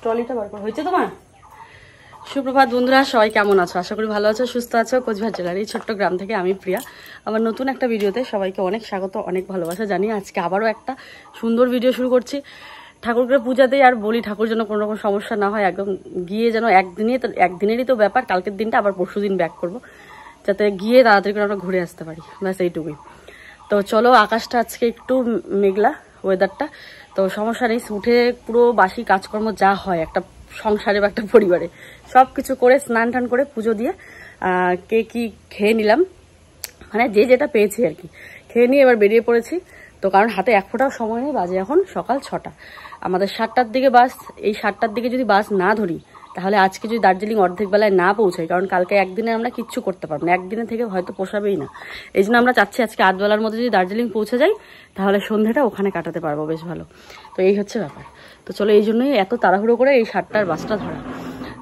ট্রলিটা বার করা হয়েছে তোমার? সুপ্রভাত বন্ধুরা, সবাই কেমন আছো? আশা করি ভালো আছো, সুস্থ আছো। কোচবিহার জেলার এই ছোট্ট গ্রাম থেকে আমি প্রিয়া আমার নতুন একটা ভিডিওতে সবাইকে অনেক স্বাগত, অনেক ভালোবাসা জানিয়ে আজকে আবারও একটা সুন্দর ভিডিও শুরু করছি। ঠাকুরকে পূজাতেই আর বলি ঠাকুর যেন কোনো রকম সমস্যা না হয়, একদম গিয়ে যেন একদিনেরই তো ব্যাপার, কালকের দিনটা আবার পরশু দিন ব্যাক করবো, যাতে গিয়ে তাড়াতাড়ি করে আমরা ঘুরে আসতে পারি, ব্যাস এইটুকুই। তো চলো, আকাশটা আজকে একটু মেঘলা ওয়েদারটা, তো সমস্যা নেই। উঠে পুরো বাসি কাজকর্ম যা হয় একটা সংসারে বা একটা পরিবারে, সব কিছু করে স্নান টান করে পুজো দিয়ে কি খেয়ে নিলাম, মানে যে যেটা পেয়েছি আর কি খেয়ে নিয়ে এবার বেরিয়ে পড়েছি। তো কারণ হাতে এক ফোঁটাও সময় নেই, বাজে এখন সকাল 6টা, আমাদের 7টার দিকে বাস। এই 7টার দিকে যদি বাস না ধরি তাহলে আজকে যদি দার্জিলিং অর্ধেক বেলায় না পৌঁছাই, কারণ কালকে একদিনে আমরা কিচ্ছু করতে পারবো না, একদিনে থেকে হয়তো পোষাবেই না। এই জন্য আমরা চাচ্ছি আজকে 8 বেলার মধ্যে যদি দার্জিলিং পৌঁছে যাই তাহলে সন্ধ্যাটা ওখানে কাটাতে পারবো বেশ ভালো। তো এই হচ্ছে ব্যাপার। তো চলো, এই জন্যই এত তাড়াহুড়ো করে এই 7টার বাসটা ধরা।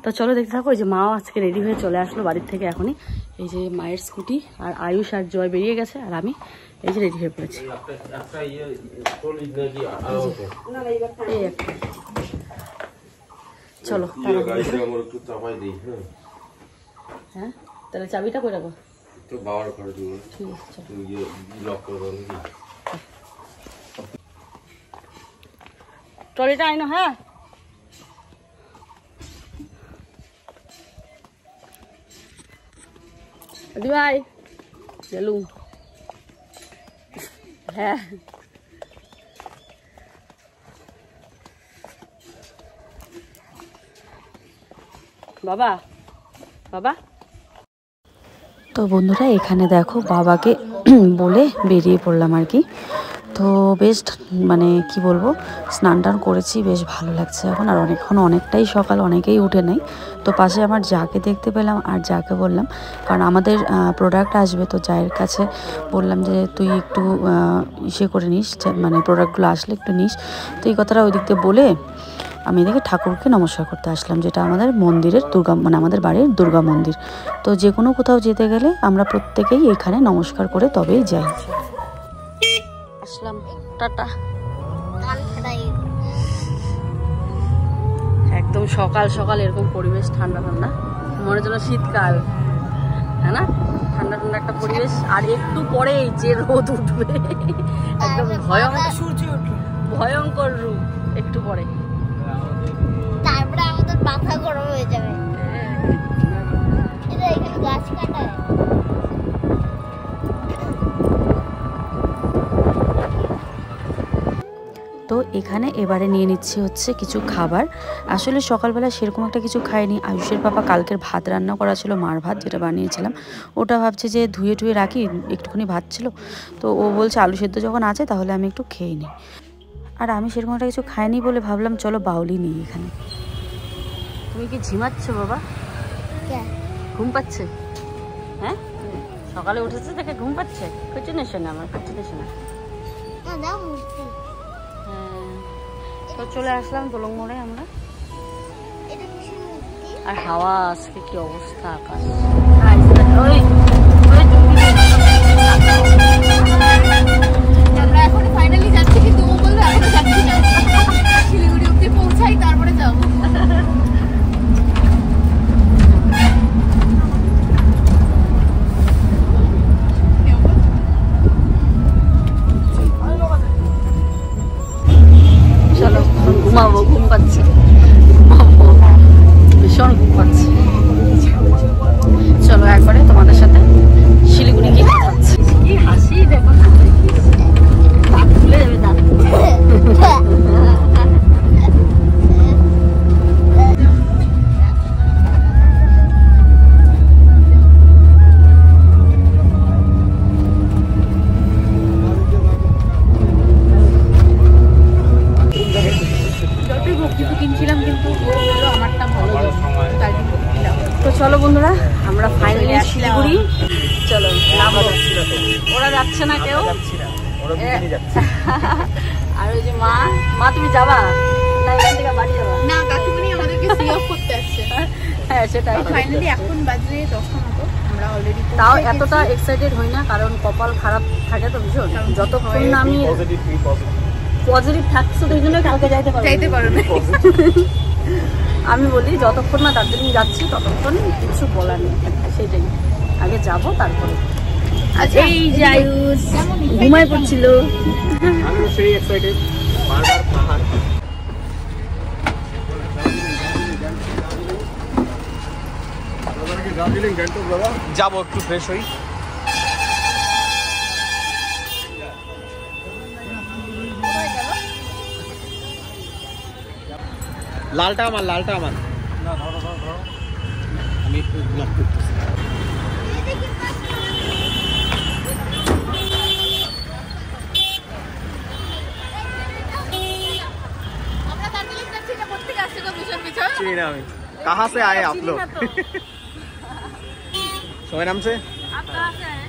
তো চলো দেখতে থাকো। এই যে মাও আজকে রেডি হয়ে চলে আসলো বাড়ির থেকে এখনই। এই যে মায়ের স্কুটি, আর আয়ুষ আর জয় বেরিয়ে গেছে, আর আমি এই যে রেডি হয়ে পড়েছি। চলো, হ্যাঁ তাহলে চাবিটা করে রাখো। ট্রলিটা আইনো। হ্যাঁ দি ভাই গেলু। হ্যাঁ বাবা বাবা। তো বন্ধুরা, এখানে দেখো বাবাকে বলে বেরিয়ে পড়লাম আর কি। তো বেশ মানে কি বলবো, স্নান টান করেছি, বেশ ভালো লাগছে এখন। আর অনেকটাই সকাল, অনেকেই উঠে নেই। তো পাশে আমার যাকে দেখতে পেলাম, আর যাকে বললাম, কারণ আমাদের প্রোডাক্ট আসবে, তো যায়ের কাছে বললাম যে তুই একটু ইসে করে নিস, মানে প্রোডাক্টগুলো আসলে একটু নিস। তো এই কথাটা ওই দিক দিয়ে বলে আমি এদিকে ঠাকুরকে নমস্কার করতে আসলাম, যেটা আমাদের মন্দিরের মানে আমাদের বাড়ির দুর্গা মন্দির। তো যে কোনো কোথাও যেতে গেলে আমরা প্রত্যেকেই এখানে নমস্কার করে তবেই যাই। আসলাম, টাটা। একদম সকাল সকাল এরকম পরিবেশ, ঠান্ডা ঠান্ডা, মনে যেন শীতকাল, হ্যাঁ না? ঠান্ডা ঠান্ডা একটা পরিবেশ। আর একটু পরেই যে রোদ উঠবে, একদম ভয়ঙ্কর রূপ একটু পরে, তারপরে আমাদের মাথা গরম হয়ে যাবে। এটা এখানে গাছ কাটা। তো এখানে এবারে নিয়ে নিচ্ছে হচ্ছে কিছু খাবার। আসলে সকালবেলা সেরকম একটা কিছু খাইনি। আয়ুষের পাপা কালকের ভাত রান্না করা ছিল, মার ভাত যেটা বানিয়েছিলাম, ওটা ভাবছে যে ধুয়ে টুয়ে রাখি, একটুখানি ভাত ছিল। তো ও বলছে আলু সেদ্ধ যখন আছে তাহলে আমি একটু খেয়ে নিই। আর আমি সেরকম একটা কিছু খাইনি বলে ভাবলাম চলো বাউলি নিই এখানে। তুমি কি ঝিমাচ্ছ বাবা? ঘুম পাচ্ছে? হ্যাঁ, সকালে উঠেছে দেখে ঘুম পাচ্ছে। কিছু নেশো না, আমার কিছু নেশো না। তো চলে আসলাম দোলং মোড়ে আমরা। আর হাওয়া আজকে কি অবস্থা, আকাশ। আমরা এখন ফাইনালি যাচ্ছি, কিন্তু ও বললো এখনো যাচ্ছি না, শিলিগুড়ি অব্দি পৌঁছাই তারপরে যাবো। চলো ঘুমাবো, ঘুম পাচ্ছে, ভীষণ ঘুম পাচ্ছে। চলো একবারে তোমাদের সাথে শিলিগুড়ি গিয়ে কথা হচ্ছে। কি হাসি দেখো না, দাঁত খুলে যাবে, দাঁত। কিনছিলাম কিন্তু আমারটা ভালো, তো চলো বন্ধুরা, আমরা ফাইনালি শিলিগুড়ি। চলো নামবো। ওরা যাচ্ছে না কেউ, আর ওই যে মা তুমি যাবা না? এখান থেকে বাড়ি যাবা না? কাকুমনি আমাদেরকে সি অফ করতে আসছে। হ্যাঁ সেটাই। ফাইনালি এখন বাজে 10টা মতো, আমরা অলরেডি তাও এতটা এক্সাইটেড হই না, কারণ কপাল খারাপ থাকে তো ভীষণ। যতক্ষণ না আমি পজিটিভ থাকছো, তো এই জন্য কালকে যাইতে পারো না। আমি বলি যতক্ষণ না দার্জিলিং যাচ্ছি ততক্ষণ কিছু বলার নেই, সেটাই আগে যাব তারপরে। এই যে আয়ুষ ঘুমায় পড়ছিল। আমি সেই এক্সাইটেড বারবার পাহাড়। দার্জিলিং গ্যাংটক দাদা যাবো, একটু ফ্রেশ হই। লালটা আমার, লালটা আমার। না ধরো ধরো ধরো, আমি একটু ব্লক করতেছি। আমরা দার্জিলিং যাচ্ছি না, প্রত্যেক আসছে তো পিছন পিছন। चिनी ना আমি कहाँ से आए आप लोग? सोए नाम से आप कहाँ से आए?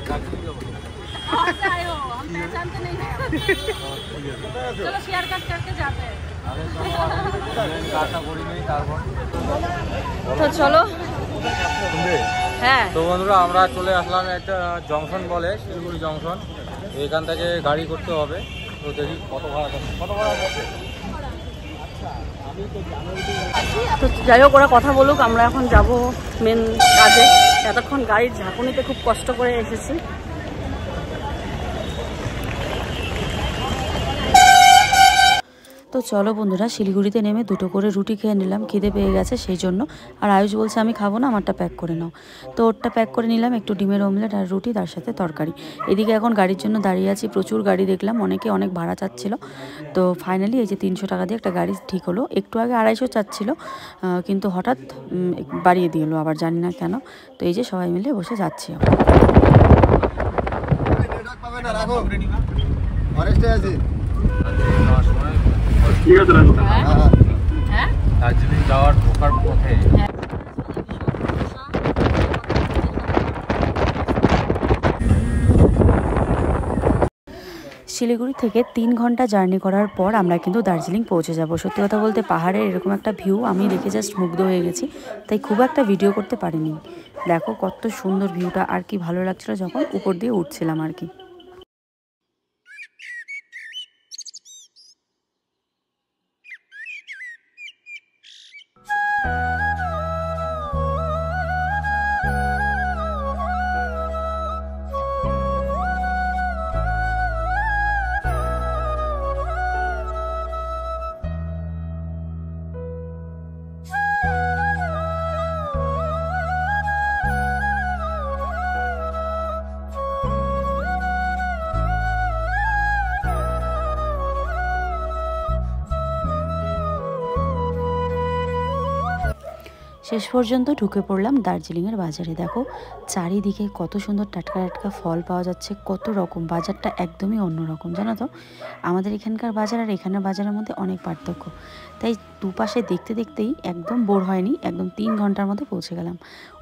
कहाँ से आए हो? हम पहचानते नहीं हैं। चलो शेयर करके जाते हैं। তো চলো। হ্যাঁ তো বন্ধুরা আমরা চলে আসলাম একটা জংশন বলে, শিলিগুড়ি জংশন। এখান থেকে গাড়ি করতে হবে, তো দেখি কত ভাড়া যাচ্ছে। তো যাই হোক, ওরা কথা বলুক, আমরা এখন যাব মেন কাজে। এতক্ষণ গাড়ির ঝাঁকুনিতে খুব কষ্ট করে এসেছি। তো চলো বন্ধুরা, শিলিগুড়িতে নেমে 2টো করে রুটি খেয়ে নিলাম, খিদে পেয়ে গেছে সেই জন্য। আর আয়ুষ বলছে আমি খাবো না, আমারটা প্যাক করে নাও। তো ওরটা প্যাক করে নিলাম, একটু ডিমের অমলেট আর রুটি, তার সাথে তরকারি। এদিকে এখন গাড়ির জন্য দাঁড়িয়ে আছি, প্রচুর গাড়ি দেখলাম, অনেকে অনেক ভাড়া চাচ্ছিল। তো ফাইনালি এই যে 300 টাকা দিয়ে একটা গাড়ি ঠিক হলো। একটু আগে 250 চাচ্ছিল, কিন্তু হঠাৎ বাড়িয়ে দিল, আবার জানি না কেন। তো এই যে সবাই মিলে বসে যাচ্ছি। দার্জিলিং যাওয়ার ঢোকার পথে শিলিগুড়ি থেকে 3 ঘন্টা জার্নি করার পর আমরা কিন্তু দার্জিলিং পৌঁছে যাব। সত্যি কথা বলতে পাহাড়ের এরকম একটা ভিউ আমি দেখে জাস্ট মুগ্ধ হয়ে গেছি, তাই খুব একটা ভিডিও করতে পারিনি। দেখো কত সুন্দর ভিউটা, আর কি ভালো লাগছিল যখন উপর দিয়ে উঠছিলাম আর কি। শেষ পর্যন্ত ঢুকে পড়লাম দার্জিলিংয়ের বাজারে। দেখো চারিদিকে কত সুন্দর টাটকা টাটকা ফল পাওয়া যাচ্ছে, কত রকম। বাজারটা একদমই অন্যরকম, জানো তো। আমাদের এখানকার বাজার আর এখানের বাজারের মধ্যে অনেক পার্থক্য। তাই দুপাশে দেখতে দেখতেই একদম বোর হয়নি, একদম 3 ঘন্টার মধ্যে পৌঁছে গেলাম।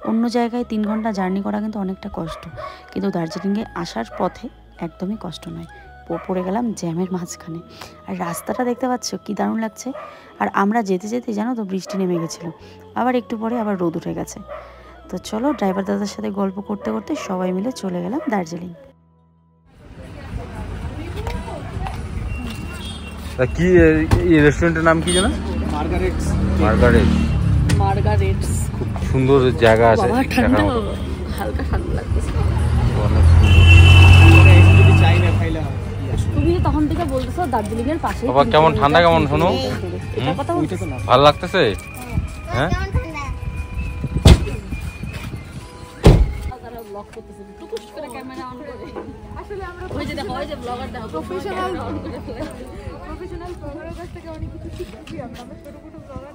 অন্য জায়গায় 3 ঘন্টা জার্নি করা কিন্তু অনেকটা কষ্ট, কিন্তু দার্জিলিংয়ে আসার পথে একদমই কষ্ট নয়। পড়ে গেলাম জ্যামের মাঝখানে। আর রাস্তাটা দেখতে পাচ্ছ কি দারুণ লাগছে। আর আমরা যেতে যেতে জানো তো বৃষ্টি নেমে গেছিলো, আবার একটু পরে আবার রোদ উঠে গেছে। তো চলো ড্রাইভার দাদার সাথে গল্প করতে করতে সবাই মিলে চলে গেলাম দার্জিলিং। কি এই রেস্টুরেন্টের নাম কি জানো? মার্গারেটস। মার্গারেটস। খুব সুন্দর জায়গা আছে, বাবা ঠান্ডা, হালকা ঠান্ডা লাগতেছে। যদি চাই না খাইলে হয়। তুমি তখন থেকে বলতেছো দার্জিলিং এর পাশে। বাবা কেমন ঠান্ডা, কেমন শোনো? এটা কথা বলতেছো না? ভালো লাগতেছে? হ্যাঁ ব্লগ করতেছে, টুকুস করে ক্যামেরা অন করে। আসলে আমরা ওই যে দেখো, ওই যে ব্লগার দেখো, প্রফেশনাল ব্লগারের কাছ থেকে অনেক কিছু শিখছি আমরা, ছোট ছোট ব্লগার।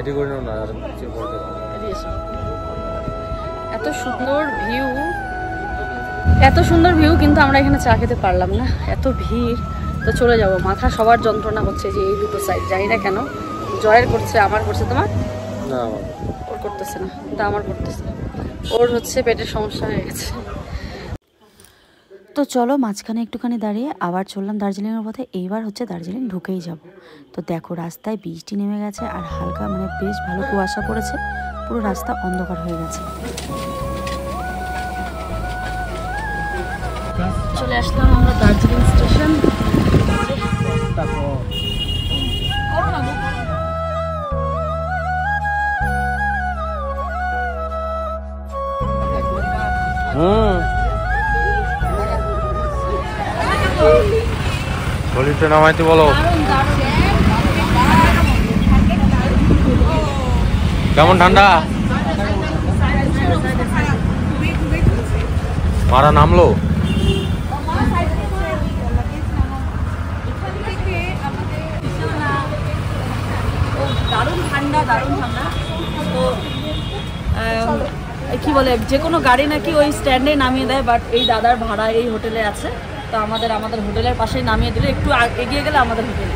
রেডি করে নাও না, আর কিছু বলতে পারো। এত সুন্দর ভিউ, কিন্তু আমরা এখানে চা খেতে পারলাম না, এত ভিড়। তো চলে যাব, মাথা সবার যন্ত্রণা হচ্ছে যে এই দুটো সাইড, জানি না কেন। জয়ের করছে, আমার করছে, তোমার না ওর করতেছে না, কিন্তু আমার করতেছে। ওর হচ্ছে পেটের সমস্যা হয়ে গেছে। তো চলো মাঝখানে একটুখানি দাঁড়িয়ে আবার চললাম দার্জিলিংয়ের পথে। এইবার হচ্ছে দার্জিলিং ঢুকেই যাব। তো দেখো রাস্তায় বৃষ্টি নেমে গেছে আর হালকা মানে বেশ ভালো কুয়াশা পড়েছে, পুরো রাস্তা অন্ধকার হয়ে গেছে। চলে আসলাম আমরা দার্জিলিং স্টেশন। গলিতে নামাইতে বলো। কেমন ঠান্ডা? মারা নামলো। দারুণ ঠান্ডা, দারুণ ঠান্ডা। তো কি বলে, যে কোনো গাড়ি নাকি ওই স্ট্যান্ডে নামিয়ে দেয়, বাট এই দাদার ভাড়া এই হোটেলে আছে। তো আমাদের হোটেলের পাশেই নামিয়ে দিলে, একটু এগিয়ে গেলে আমাদের হোটেল।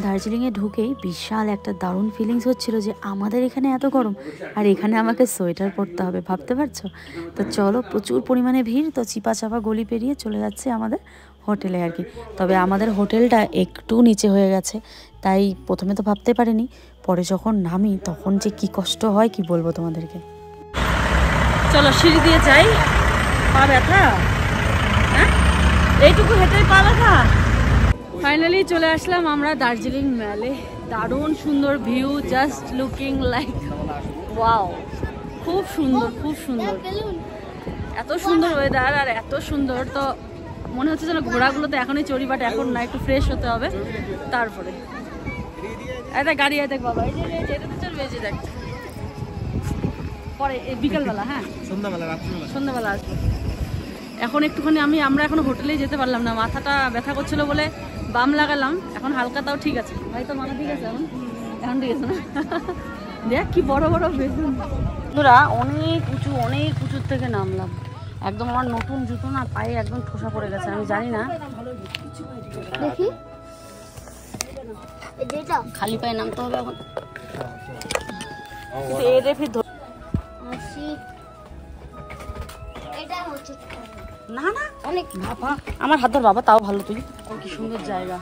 দার্জিলিংয়ে ঢুকেই বিশাল একটা দারুণ ফিলিংস হচ্ছিল যে আমাদের এখানে এত গরম আর এখানে আমাকে সোয়েটার পরতে হবে, ভাবতে পারছো? তো চলো, প্রচুর পরিমাণে ভিড়। তো চিপা চাপা গলি পেরিয়ে চলে যাচ্ছে আমাদের হোটেলে আর কি। তবে আমাদের হোটেলটা একটু নিচে হয়ে গেছে, তাই প্রথমে তো ভাবতে পারিনি, পরে যখন নামি তখন যে কি কষ্ট হয় কি বলবো তোমাদেরকে। চলো সিঁড়ি দিয়ে যাই, পা ব্যথা, হ্যাঁ এইটুকু হেঁটে পা ব্যথা। ফাইনালি চলে আসলাম আমরা দার্জিলিং ম্যালে। দারুণ সুন্দর view, just looking like wow, খুব সুন্দর, খুব সুন্দর। এত সুন্দর ওয়েদার আর এত সুন্দর, তো মনে হচ্ছে যেন ঘোড়াগুলো তো এখনই চড়ি, বাট এখন না, একটু ফ্রেশ হতে হবে তারপরে। একটা গাড়ি দেখ বাবা, এই যে এটাতে চলবে, এই যে দেখ পরে বিকালবেলা, হ্যাঁ সন্ধ্যাবেলা আসবো। এখন একটুখানি আমরা এখন হোটেলে যেতে পারলাম না, মাথাটা ব্যথা করছিল বলে বাম লাগালাম। এখন হালকা, তাও ঠিক আছে। ভাই তো মাথা ঠিক আছে এখন ঠিক আছে না? দেখ কি বড় বড় বেগুন। বন্ধুরা অনেক উঁচুর থেকে নামলাম, একদম আমার নতুন জুতো না পায়ে একদম ঠোসা পড়ে গেছে। আমি জানি না, দেখি খালি পায়ে নামতে হবে এখন। না না অনেক বাবা, আমার হাত ধর বাবা, তাও ভালো। তুই কি সুন্দর জায়গা।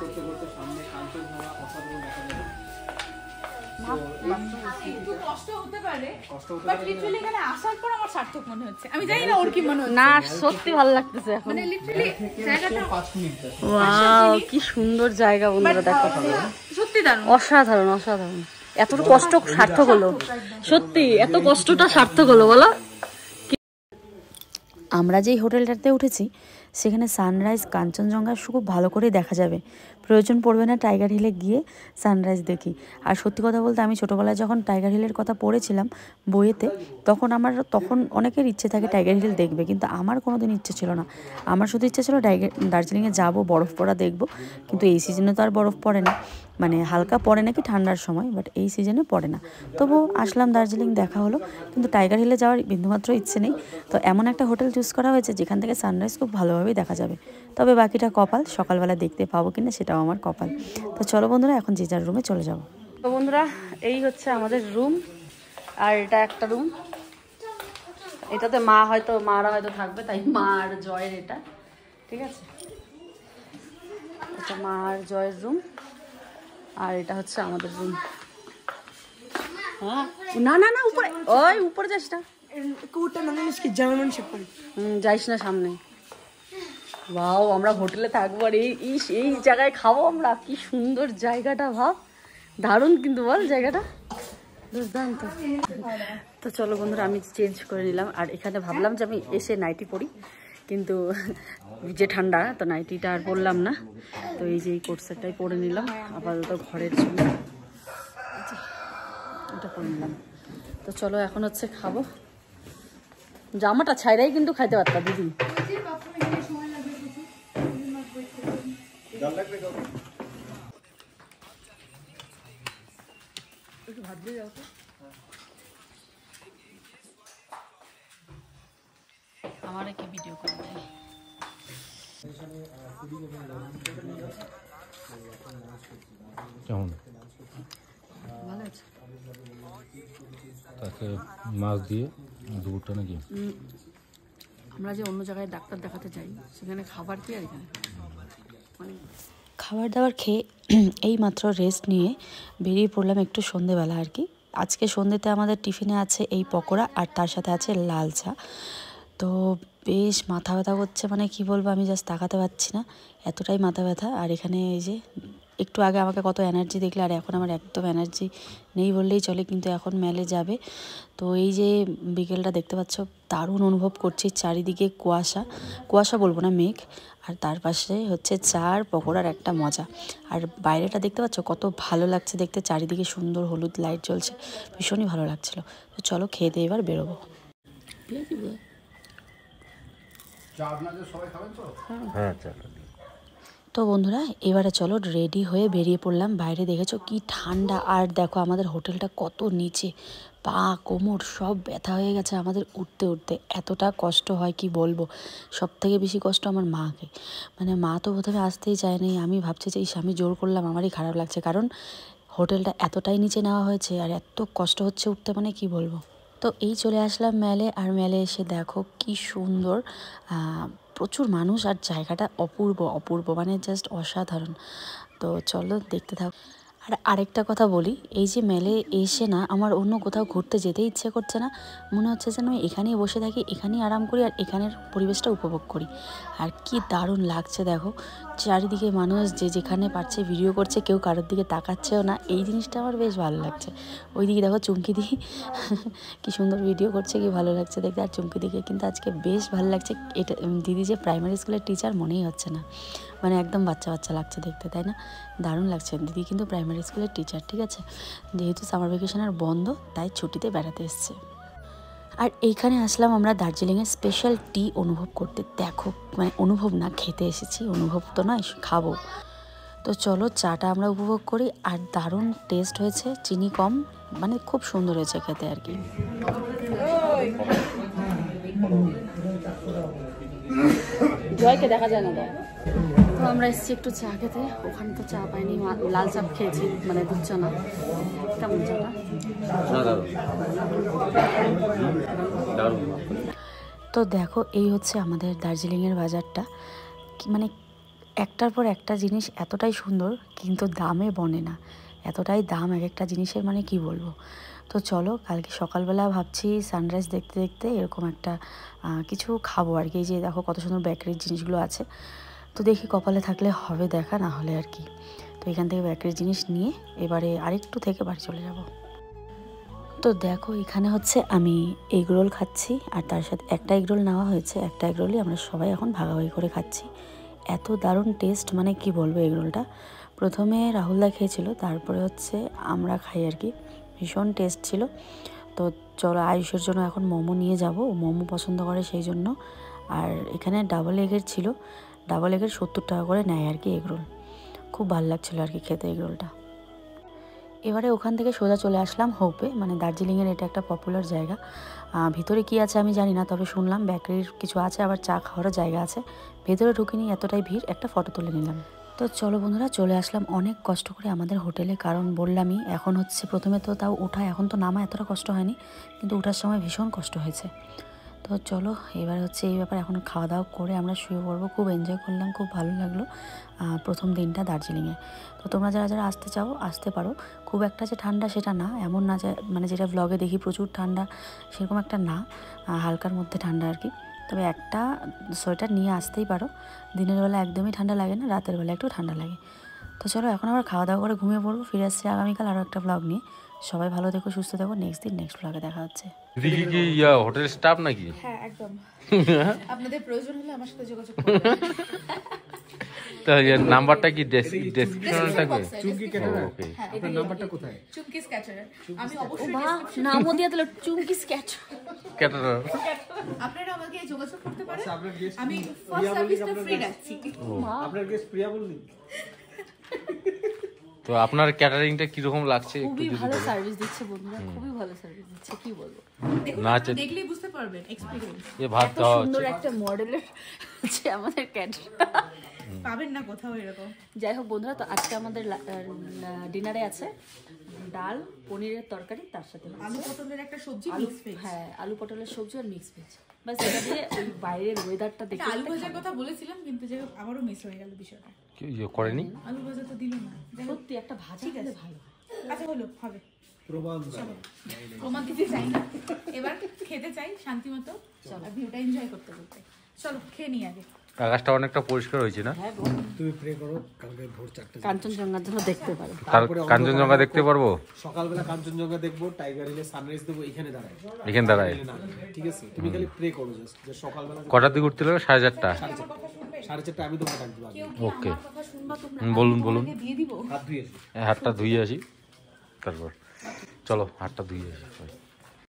না সত্যি ভালো লাগতেছে এখন, ওয়াও কি সুন্দর জায়গা বন্ধুরা, দেখো সত্যি অসাধারণ, অসাধারণ। এত কষ্ট সার্থক হলো, সত্যি এত কষ্টটা সার্থক হলো বলো। আমরা যেই হোটেলটাতে উঠেছি সেখানে সানরাইজ কাঞ্চনজঙ্ঘা খুব ভালো করে দেখা যাবে, প্রয়োজন পড়বে না টাইগার হিলে গিয়ে সানরাইজ দেখি। আর সত্যি কথা বলতে আমি ছোটোবেলায় যখন টাইগার হিলের কথা পড়েছিলাম বইয়েতে, তখন অনেকের ইচ্ছে থাকে টাইগার হিল দেখবে, কিন্তু আমার কোনো দিন ইচ্ছে ছিল না। আমার শুধু ইচ্ছে ছিল দার্জিলিংয়ে যাবো, বরফ পড়া দেখবো। কিন্তু এই সিজনে তো আর বরফ পড়ে না, মানে হালকা পড়ে নাকি ঠান্ডার সময়, বাট এই সিজনে পড়ে না। তবু আসলাম, দার্জিলিং দেখা হলো, কিন্তু টাইগার হিলে যাওয়ার বিন্দুমাত্র ইচ্ছে নেই। তো এমন একটা হোটেল চুজ করা হয়েছে যেখান থেকে সানরাইজ খুব ভালোভাবেই দেখা যাবে। তবে বাকিটা কপাল, সকালবেলা দেখতে পাবো কিনা সেটাও আমার কপাল। তো চলো বন্ধুরা, এখন যে যার রুমে চলে যাবো। তো বন্ধুরা এই হচ্ছে আমাদের রুম, আর এটা একটা রুম। এটাতে মারা হয়তো থাকবে, তাই মা আর জয়ের এটা, ঠিক আছে। এটা মা আর জয়ের রুম, আর এটা হচ্ছে আমাদের রুম। হ্যাঁ না না না, উপরে ওই উপরে যাস না, যাইস না সামনে। বাও, আমরা হোটেলে থাকবো আর এই জায়গায় খাবো আমরা, কি সুন্দর জায়গাটা, ভাব দারুণ কিন্তু বল জায়গাটা, দুর্দান্ত। তো চলো বন্ধুরা, আমি চেঞ্জ করে নিলাম, আর এখানে ভাবলাম যে আমি এসে নাইটি পরি, কিন্তু যে ঠান্ডা, তো নাইটিটা আর পরলাম না। তো এই যে এই কোট সেটটাই পরে নিলাম আপাতত ঘরের জন্য, এটা পরে নিলাম। তো চলো এখন হচ্ছে খাবো, জামাটা ছাইরাই কিন্তু খাইতে পারতাম দিদি। একটু ভাত দিয়ে যাও তো। আমার কি ভিডিও করে দেয়। কেমন ভালো আছে। তাকে মাছ দিয়ে দুপুরটা নাকি আমরা যে অন্য জায়গায় ডাক্তার দেখাতে যাই সেখানে খাবার কি আর এখানে মানে খাবার দাবার খেয়ে এই মাত্র রেস্ট নিয়ে বেরিয়ে পড়লাম একটু সন্ধেবেলা আর কি। আজকে সন্ধেতে আমাদের টিফিনে আছে এই পকোড়া আর তার সাথে আছে লাল চা। তো বেশ মাথা ব্যথা করছে, মানে কি বলবো, আমি জাস্ট তাকাতে পারছি না, এতটাই মাথা ব্যথা। আর এখানে এই যে একটু আগে আমাকে কত এনার্জি দেখলে, আর এখন আমার একদম এনার্জি নেই বললেই চলে, কিন্তু এখন মেলে যাবে। তো এই যে বিকেলটা দেখতে পাচ্ছ, দারুণ অনুভব করছি, চারিদিকে কুয়াশা, কুয়াশা বলবো না, মেঘ, আর তার পাশে হচ্ছে চা আর পকোড়ার একটা মজা। আর বাইরেটা দেখতে পাচ্ছ কত ভালো লাগছে দেখতে, চারিদিকে সুন্দর হলুদ লাইট জ্বলছে, ভীষণই ভালো লাগছিল। তো চলো খেয়ে দিয়ে এবার বেরোবো। হ্যাঁ আচ্ছা। তো বন্ধুরা এবারে চলো রেডি হয়ে বেরিয়ে পড়লাম। বাইরে দেখেছো কি ঠান্ডা, আর দেখো আমাদের হোটেলটা কত নিচে, পা কোমর সব ব্যথা হয়ে গেছে আমাদের উঠতে উঠতে, এতটা কষ্ট হয় কি বলবো। সব থেকে বেশি কষ্ট আমার মাকে, মানে মা তো প্রথমে আসতেই চায়নি। আমি ভাবছি যে আমি জোর করলাম, আমারই খারাপ লাগছে, কারণ হোটেলটা এতটাই নিচে নেওয়া হয়েছে আর এত কষ্ট হচ্ছে উঠতে, মানে কি বলবো। তো এই চলে আসলাম মেলে, আর মেলে এসে দেখো কি সুন্দর, প্রচুর মানুষ, আর জায়গাটা অপূর্ব অপূর্ব, মানে জাস্ট অসাধারণ। তো চলো দেখতে থাকো। আর আরেকটা কথা বলি, এই যে মেলে এসে না আমার অন্য কোথাও ঘুরতে যেতে ইচ্ছে করছে না, মনে হচ্ছে যেন আমি এখানেই বসে থাকি, এখানেই আরাম করি, আর এখানের পরিবেশটা উপভোগ করি। আর কি দারুণ লাগছে দেখো, চারিদিকে মানুষ যে যেখানে পারছে ভিডিও করছে, কেউ কারোর দিকে তাকাচ্ছেও না, এই জিনিসটা আমার বেশ ভালো লাগছে। ওইদিকে দেখো চুমকি দি কি সুন্দর ভিডিও করছে, কি ভালো লাগছে দেখতে। আর চুমকি দিকে কিন্তু আজকে বেশ ভালো লাগছে, এটা দিদি যে প্রাইমারি স্কুলের টিচার মনেই হচ্ছে না, মানে একদম বাচ্চা বাচ্চা লাগছে দেখতে, তাই না? দারুণ লাগছে। দিদি কিন্তু প্রাইমারি স্কুলের টিচার, ঠিক আছে, যেহেতু সামার ভ্যাকেশনের বন্ধ তাই ছুটিতে বেড়াতে এসছে। আর এইখানে আসলাম আমরা দার্জিলিংয়ের স্পেশাল টি অনুভব করতে। দেখো মানে অনুভব না, খেতে এসেছি, অনুভব তো নয়, খাবো। তো চলো চাটা আমরা উপভোগ করি। আর দারুণ টেস্ট হয়েছে, চিনি কম, মানে খুব সুন্দর হয়েছে খেতে আর কি। জয়কে দেখা যায় না। তো আমরা এসেছি একটু চা খেতে, ওখানে তো চা পাইনি, লাল চা খেয়েছি, মানে দুধ চা না। কেমন চাটা? তো দেখো এই হচ্ছে আমাদের দার্জিলিংয়ের বাজারটা, মানে একটার পর একটা জিনিস এতটাই সুন্দর, কিন্তু দামে বনে না, এতটাই দাম এক একটা জিনিসের, মানে কি বলবো। তো চলো কালকে সকালবেলা ভাবছি সানরাইজ দেখতে দেখতে এরকম একটা কিছু খাবো আর কি। এই যে দেখো কত সুন্দর বেকারির জিনিসগুলো আছে, তো দেখি কপালে থাকলে হবে দেখা, না হলে আর কি। তো এখান থেকে বেকারির জিনিস নিয়ে এবারে আরেকটু থেকে বাড়ি চলে যাব। তো দেখো এখানে হচ্ছে আমি এগ রোল খাচ্ছি, আর তার সাথে একটা এগ রোল নেওয়া হয়েছে, একটা এগ রোলই আমরা সবাই এখন ভাগাভাগি করে খাচ্ছি। এত দারুণ টেস্ট, মানে কি বলবো। এগ রোলটা প্রথমে রাহুলদা খেয়েছিল, তারপরে হচ্ছে আমরা খাই আর কি, ভীষণ টেস্ট ছিল। তো চলো আয়ুষের জন্য এখন মোমো নিয়ে যাব, ও মোমো পছন্দ করে সেই জন্য। আর এখানে ডাবল এগের ছিল, ডাবল এগের 70 টাকা করে নেয় আর কি এগ রোল। খুব ভালো লাগছিলো আর কি খেতে এগ রোলটা। এবারে ওখান থেকে সোজা চলে আসলাম হোপে, মানে দার্জিলিংয়ের এটা একটা পপুলার জায়গা। ভিতরে কি আছে আমি জানি না, তবে শুনলাম বেকারির কিছু আছে, আবার চা খাওয়ারও জায়গা আছে। ভেতরে ঢুকিনি, এতটাই ভিড়, একটা ফটো তুলে নিলাম। তো চলো বন্ধুরা চলে আসলাম অনেক কষ্ট করে আমাদের হোটেলে, কারণ বললামই এখন হচ্ছে প্রথমে তো তাও ওঠা, এখন তো নামা এতটা কষ্ট হয়নি, কিন্তু ওঠার সময় ভীষণ কষ্ট হয়েছে। তো চলো এবার হচ্ছে এই ব্যাপার, এখন খাওয়া দাওয়া করে আমরা শুয়ে পড়বো। খুব এনজয় করলাম, খুব ভালো লাগলো প্রথম দিনটা দার্জিলিংয়ে। তো তোমরা যারা যারা আসতে চাও আসতে পারো। খুব একটা যে ঠান্ডা সেটা না, এমন না যে মানে যেটা ব্লগে দেখি প্রচুর ঠান্ডা, সেরকম একটা না, হালকার মধ্যে ঠান্ডা আর কি। তবে একটা সোয়েটার নিয়ে আসতেই পারো, দিনের বেলা একদমই ঠান্ডা লাগে না, রাতের বেলা একটু ঠান্ডা লাগে। তো চলো এখন আবার খাওয়া দাওয়া করে ঘুমিয়ে পড়বো, ফিরে আসছি আগামীকাল আরও একটা ব্লগ নিয়ে। সবাই ভালো থেকো, সুস্থ থেকো, নেক্সট দিন নেক্সট ব্লগে দেখা হচ্ছে। দিদি কি হোটেল স্টাফ নাকি? হ্যাঁ একদম। আপনাদের প্রয়োজন হলে আমার সাথে যোগাযোগ করবেন। তো নাম্বারটা কি ডেসক্রিপশনে থাকবে? চুমকি ক্যাটারার। ওকে। আপনার নাম্বারটা কোথায়? চুমকি স্ক্যাচারার। আমি অবশ্যই নামও দিয়ে দিল চুমকি স্ক্যাচ। ক্যাটারার। আপনারা আমাকে যোগাযোগ করতে পারেন। আপনার গেস্ট আমি ফার্স্ট সার্ভিসটা ফ্রি রাখছি। আপনার গেস্ট প্রিয়া বললি? তো আপনার ক্যাটারিংটা কিরকম লাগছে একটু খুবই যদি ভালো বলেন। সার্ভিস দিচ্ছে বন্ধুরা, খুবই ভালো সার্ভিস দিচ্ছে, কি বলবো। না দেখলেই বুঝতে পারবেন এক্সপিরিয়েন্স এ ভাত এত দেওয়া সুন্দর হচ্ছে একটা মডেলের হচ্ছে আমাদের ক্যাটার। পাবেন না কোথাও এরকম। যাই হোক বন্ধুরা, তো আজকে আমাদের ডিনারে আছে ডাল, পনিরের তরকারি, তার সাথে হচ্ছে আলু পটলের একটা সবজি আলু, মিক্স ভেজ। হ্যাঁ আলু পটলের সবজি আর মিক্স ভেজ। বাস এটা দিয়ে ওই বাইরের ওয়েদারটা দেখে আলু ভাজার কথা বলেছিলাম কিন্তু যে আবারও মিস হয়ে গেল বিষয়টা। কি ইয়ে করেনি আলু ভাজা তো দিল না। যাই হোক, সত্যি একটা ভাজা হলে ভালো হয়। আচ্ছা হলো হবে। প্রমাণ দিতে চাই না, এবার খেতে চাই শান্তি মতো, আর ভিউটা এনজয় করতে করতে। চলো খেয়ে নিই আগে। আকাশটা অনেকটা পরিষ্কার হয়েছে না? হ্যাঁ গো, তুমি প্রে করো কালকে ভোর 4টে কাঞ্চনজঙ্ঘার জন্য দেখতে পারো। কাঞ্চনজঙ্ঘা দেখতে পারবো? সকালবেলা কাঞ্চনজঙ্ঘা দেখবো, টাইগার হিলে সানরাইজ দেখবো, এখানে দাঁড়ায় এখানে দাঁড়ায়। না, ঠিক আছে? তুমি খালি প্রে করো জাস্ট যে সকালবেলা কটার দিকে উঠতে লাগবে? 4:30। 4:30 আমি তোমাকে ডাক দিবো। ওকে, কথা শুনবা তোমরা? বলুন বলুন। আগে দিয়ে দিব। হাত ধুয়ে এসো। হাতটা ধুয়ে আসি, তারপর চলো হাতটা ধুয়ে আসি।